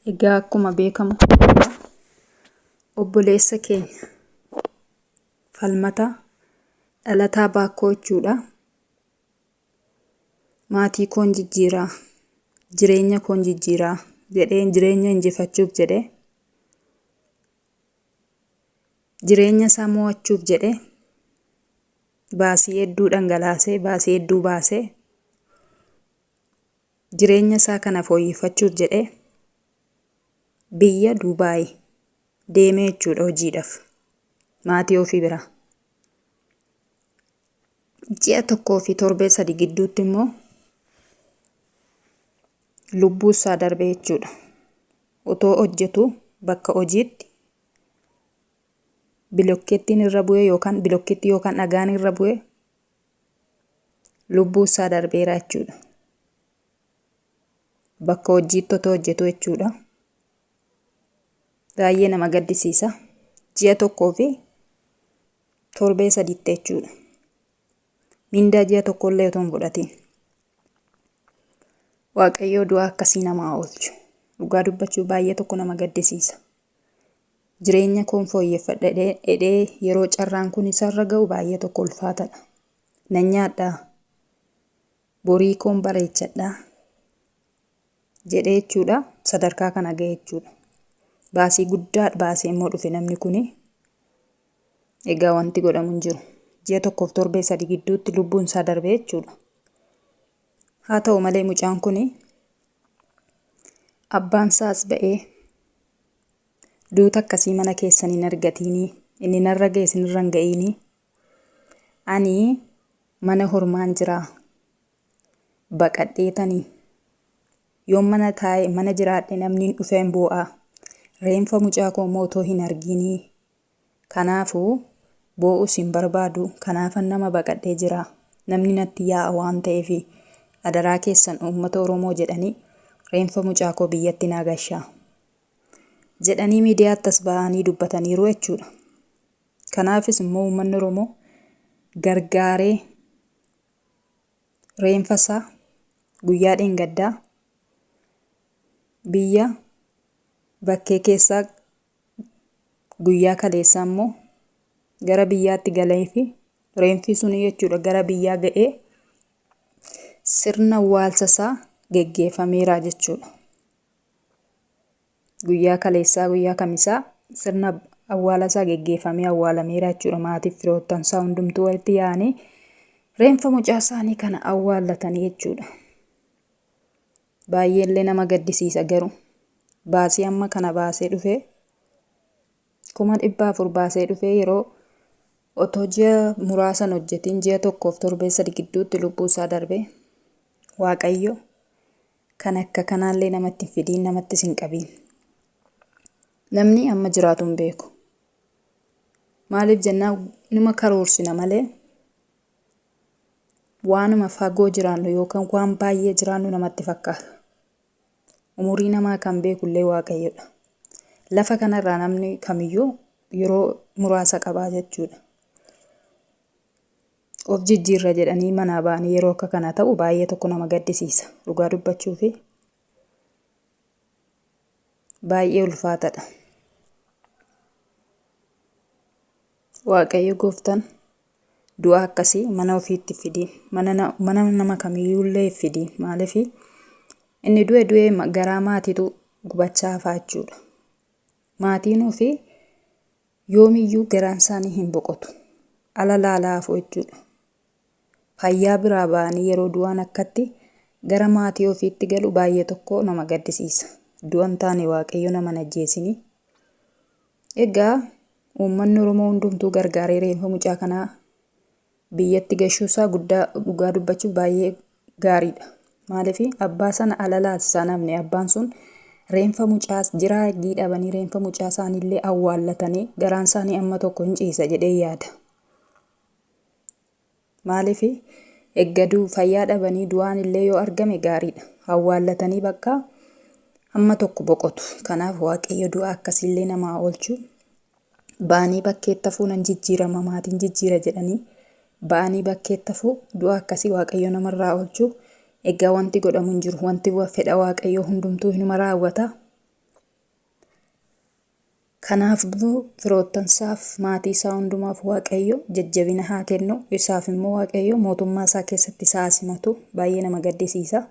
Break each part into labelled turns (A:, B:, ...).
A: Egaa akkuma beekamu oboleessa keenya falmata dhalataa baakoo jechuudha. Maatii koon jijjiiraa, jireenya koon jijjiiraa jedhee jireenya injifachuuf jedhee jireenya isaa mo'achuuf jedhee baasii hedduu dhangalaasee baasii hedduu baasee jireenya isaa kana fooyyeffachuuf jedhee biyya Dubaay deemee jechuudha hojiidhaaf maatii ofii bira. Ji'a 1 fi torbee 3 gidduutti immoo lubbuu isaa darbee jechuudha. Otoo hojjetu bakka hojiitti bilokkeettiin irra bu'ee yookaan bilokkeettii yookaan dhagaan irra bu'ee lubbuu isaa darbeera jechuudha. Bakka hojiitti otoo hojjetu jechuudha. Baay'ee nama gaddisiisa. Ji'a 1 fi torbee 3 jechuudha. Mindaa ji'a 1 illee otoo hin fudhatiin. Waaqayyo du'a akkasii namaa oolchu. Dhugaa dubbachuu baay'ee tokko nama gaddisiisa. Jireenya koon fooyyeffadha jedhee yeroo carraan kun isarra ga'u baay'ee tokko ulfaatadha. Nan nyaadhaa, borii koon bareechadhaa jedhee jechuudha. Sadarkaa kana ga'e jechuudha. Baasii guddaa baasee immoo dhufe namni kuni. Egaa wanti godhamu hin jiru. Ji'a 1 fi torbee 3 gidduutti lubbuun isaa darbee jechuudha. Haa ta'u malee mucaan kuni abbaan isaas ba'ee duuta akkasii mana keessan hin argatiinii, inni narra ga'e isinirra hin ga'iinii, ani mana hormaan jiraa baqadheetanii yoon mana taa'e mana jiraadhe namni dhufee hin boo'aa, reenfa mucaa koo immoo otoo hin arginii, kanaafuu boo'us hin barbaadu, kanaafan nama baqadhee jira, namni natti yaa'a waan ta'eefi adaraa keessan uummata Oromoo jedhanii reenfa mucaa koo biyyatti naa gashaa jedhanii miidiyaatti as ba'anii dubbataniiru jechuudha. Kanaafis immoo uummanni Oromoo gargaaree reenfa isaa guyyaa dheengaddaa biyya bakkee keessaa guyyaa kaleessaa immoo gara biyyaatti galee fi reenfi suni jechuudha gara biyyaa ga'ee sirna awwaalcha isaa geggeeffameera jechuudha. Guyyaa kaleessaa guyyaa kamisaa sirna awwaala isaa geggeeffamee awwaalameera jechuudha. Maatiif firoottan isaa hundumtuu walitti yaa'anii reenfa mucaa isaanii kana awwaallatanii jechuudha. Baay'eellee nama gaddisiisa garuu baasii amma kana baasee dhufee 400,000 baasee dhufee yeroo otoo ji'a muraasan hojjetiin ji'a 1 fi torbee 3 gidduutti lubbuu isaa darbee Waaqayyo kan akka kanaallee namatti hin fidiin, namattis hin qabiin. Namni amma jiraatu hin beeku. Maaliif jennaan numa karoorsina malee waanuma fagoo jiraannu yookaan waan baay'ee jiraannu namatti fakkaata. Umurii namaa kan beekullee Waaqayyodha. Lafa kanarraa namni kamiyyuu yeroo muraasa qabaa jechuudha. Of jijjiirra jedhanii manaa ba'anii yeroo akka kana ta'u baay'ee tokko nama gaddisiisa. Dhugaa dubbachuu fi baay'ee ulfaatadha. Waaqayyo gooftaan du'a akkasii mana ofiitti fidiin, mana nama kamiyyuullee fidiin. Maaliif inni du'e garaa maatiitu gubachaa hafaa jechuudha. Maatiin ofii yoomiyyuu garaan isaanii hin boqotu. Ala laalaa hafu jechuudha. Fayyaa biraa ba'anii yeroo du'aan akkatti gara maatii ofiitti galu baay'ee tokko nama gaddisiisa. Du'an taane Waaqayyo nama ajjeesinii. Egaa uummanni Oromoo hundumtuu gargaaree reenfa mucaa kanaa biyyatti gashuusaa dhugaa dubbachuuf baay'ee gaariidha. Maaliif abbaa sana ala laalchisaa namni abbaan sun reenfa mucaas jiraa eegii dhabanii reenfa mucaa isaaniillee awwaallatanii garaan isaanii amma tokko hin ciisa jedhee yaada. Maaliif eeggaduu fayyaa dhabanii du'aan illee yoo argame gaariidha. Awwaallatanii bakka amma tokko boqotu. Kanaaf Waaqayyo du'a akkasiillee namaa oolchu. Ba'anii bakkeetti hafuu nan jijjiirama maatiin jijjiira jedhanii ba'anii bakkeetti hafuu du'a akkasii Waaqayyo namarraa oolchu. Egaa wanti godhamu hin jiru. Wanti fedha Waaqayyo hundumtuu inuma raawwata. Kanaaf firoottansaaf maatii isaa hundumaaf Waaqayyo jajjabina haa kennu. Isaaf immoo Waaqayyo mootummaa isaa keessatti isaa simatu. Baay'ee nama gaddisiisa.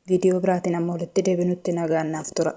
A: Viidiyoo biraatiin amma walitti deebinutti nagaan naaf tura.